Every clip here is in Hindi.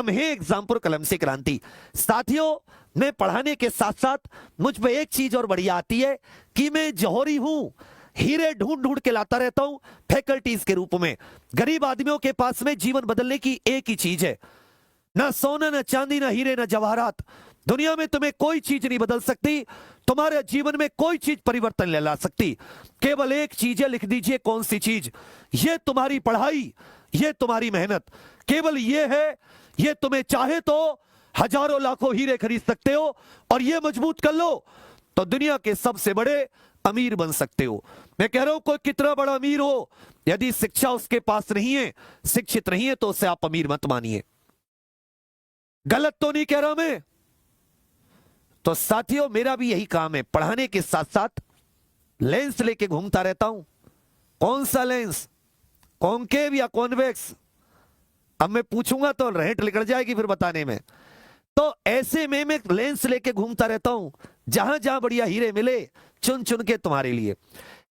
हम हैं एग्जामपुर कलम से क्रांति। साथियों, मैं पढ़ाने के साथ साथ मुझ पे एक चीज और बढ़िया आती है कि मैं जौहरी हूं, हीरे ढूंढ ढूंढ के लाता रहता हूं फैकल्टीज के रूप में। गरीब आदमियों के पास में जीवन बदलने की एक ही चीज है, ना सोना, ना चांदी, ना हीरे, ना जवाहरात। दुनिया में तुम्हें कोई चीज नहीं बदल सकती, तुम्हारे जीवन में कोई चीज परिवर्तन ले ला सकती। केवल एक चीज है, लिख दीजिए कौन सी चीज। ये तुम्हारी पढ़ाई, ये तुम्हारी मेहनत, केवल ये है। ये तुम्हें चाहे तो हजारों लाखों हीरे खरीद सकते हो और ये मजबूत कर लो तो दुनिया के सबसे बड़े अमीर बन सकते हो। मैं कह रहा हूं कोई कितना बड़ा अमीर हो, यदि शिक्षा उसके पास नहीं है, शिक्षित नहीं है, तो उसे आप अमीर मत मानिए। गलत तो नहीं कह रहा मैं। तो साथियों, मेरा भी यही काम है, पढ़ाने के साथ साथ लेंस लेके घूमता रहता हूं। कौन सा लेंस, कॉन्केव या कॉन्वेक्स? अब मैं पूछूंगा तो रहट निकल जाएगी फिर बताने में। तो ऐसे में मैं लेंस लेके घूमता रहता हूं, जहां जहां बढ़िया हीरे मिले चुन चुन के तुम्हारे लिए।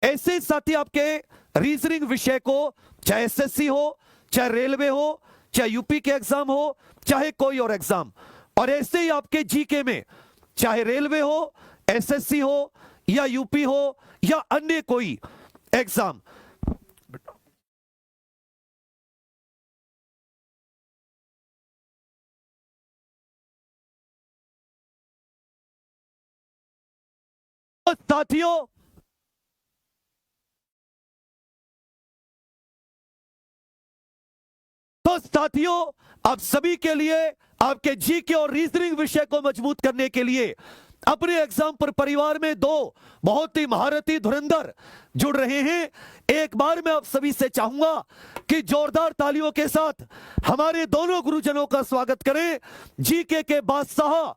ऐसे साथी आपके रीजनिंग विषय को, चाहे एसएससी हो, चाहे रेलवे हो, चाहे यूपी के एग्जाम हो, चाहे कोई और एग्जाम, और ऐसे ही आपके जीके में, चाहे रेलवे हो, एसएससी हो, या यूपी हो, या अन्य कोई एग्जाम। साथियों, आप सभी के लिए आपके जीके और रीजनिंग विषय को मजबूत करने के लिए अपने एग्जाम पर परिवार में दो बहुत ही महारथी धुरंधर जुड़ रहे हैं। एक बार मैं आप सभी से चाहूंगा कि जोरदार तालियों के साथ हमारे दोनों गुरुजनों का स्वागत करें। जीके के बादशाह,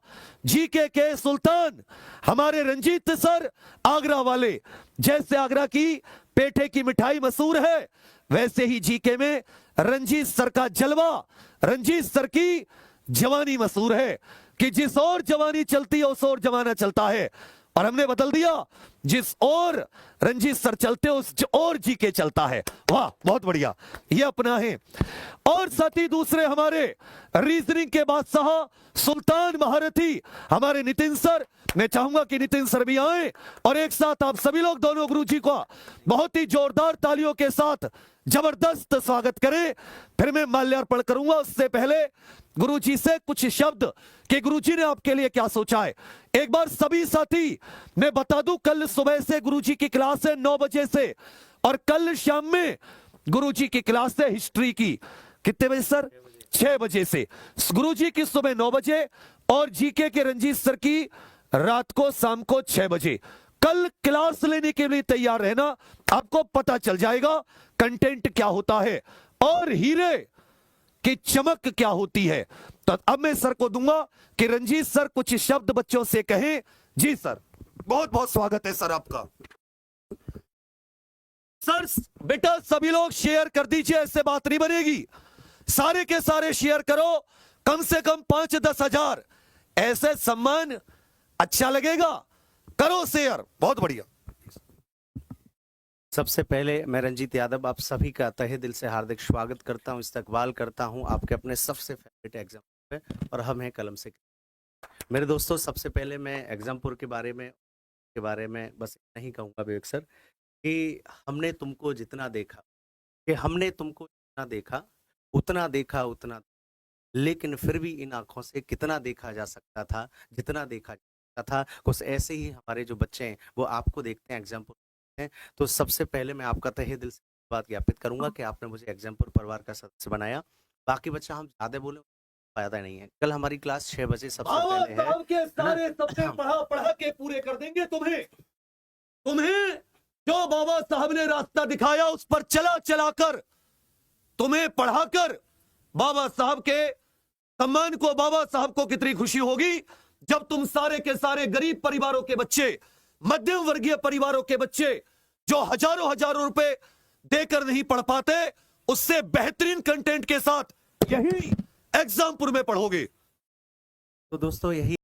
जीके के सुल्तान, हमारे रंजीत सर, आगरा वाले। जैसे आगरा की पेठे की मिठाई मशहूर है, वैसे ही जीके में रंजीत सर का जलवा, रंजीत सर की जवानी मशहूर है कि जिस और जवानी चलती है उस और जमाना चलता है। और हमने बदल दिया, जिस और रंजीत सर चलते उस और जीके चलता है। वाह, बहुत बढ़िया, ये अपना है। और साथ ही दूसरे हमारे रीजनिंग के बादशाह, सुल्तान महारथी, हमारे नितिन सर। मैं चाहूंगा कि नितिन सर भी आए और एक साथ आप सभी लोग दोनों गुरुजी को बहुत ही जोरदार तालियों के साथ जबरदस्त स्वागत करें। फिर मैं माल्यार्पण करूंगा, उससे पहले गुरुजी से कुछ शब्द कि गुरुजी ने आपके लिए क्या सोचा है। एक बार सभी साथी मैं बता दूं, कल सुबह से गुरुजी की क्लास है 9 बजे से, और कल शाम में गुरुजी की क्लास है हिस्ट्री की। कितने बजे सर? 6 बजे से। गुरुजी की सुबह 9 बजे और जीके के रंजीत सर की रात को शाम को 6 बजे। कल क्लास लेने के लिए तैयार रहना, आपको पता चल जाएगा कंटेंट क्या होता है और हीरे की चमक क्या होती है। तो अब मैं सर को दूंगा कि रंजीत सर कुछ शब्द बच्चों से कहें। जी सर, बहुत बहुत स्वागत है सर आपका। सर बेटा सभी लोग शेयर कर दीजिए, ऐसे बात नहीं बनेगी। सारे के सारे शेयर करो, कम से कम 5-10 हजार, ऐसे सम्मान अच्छा लगेगा। करो शेयर, बहुत बढ़िया। सबसे पहले मैं रंजीत यादव आप सभी का तहे दिल से हार्दिक स्वागत करता हूं, इस्तकबाल करता हूं आपके अपने सबसे फेवरेट एग्जाम पे, और हम हैं कलम से। मेरे दोस्तों, सबसे पहले मैं एग्जामपुर के बारे में बस इतना ही कहूँगा विवेक सर कि हमने तुमको जितना देखा, उतना देखा, लेकिन फिर भी इन आंखों से कितना देखा जा सकता था, जितना देखा जा सकता था। कुछ ऐसे ही हमारे जो बच्चे हैं वो आपको देखते हैं एग्जामपुर हैं। तो सबसे पहले मैं आपका तहे दिल से बात ज्ञापित करूंगा कि आपने मुझे एग्जामपुर परिवार का सदस्य बनाया। बाकी बच्चा हम ज्यादा बोले फायदा नहीं है। कल हमारी क्लास 6 बजे सबसे पहले है। के सारे सपने पढ़ा के पूरे कर देंगे तुम्हें जो बाबा साहब ने रास्ता दिखाया उस पर चला कर, तुम्हें पढ़ाकर बाबा साहब के सम्मान को, बाबा साहब को कितनी खुशी होगी जब तुम सारे के सारे गरीब परिवारों के बच्चे, मध्यम वर्गीय परिवारों के बच्चे जो हजारों रुपए देकर नहीं पढ़ पाते, उससे बेहतरीन कंटेंट के साथ यही एग्जामपुर में पढ़ोगे। तो दोस्तों यही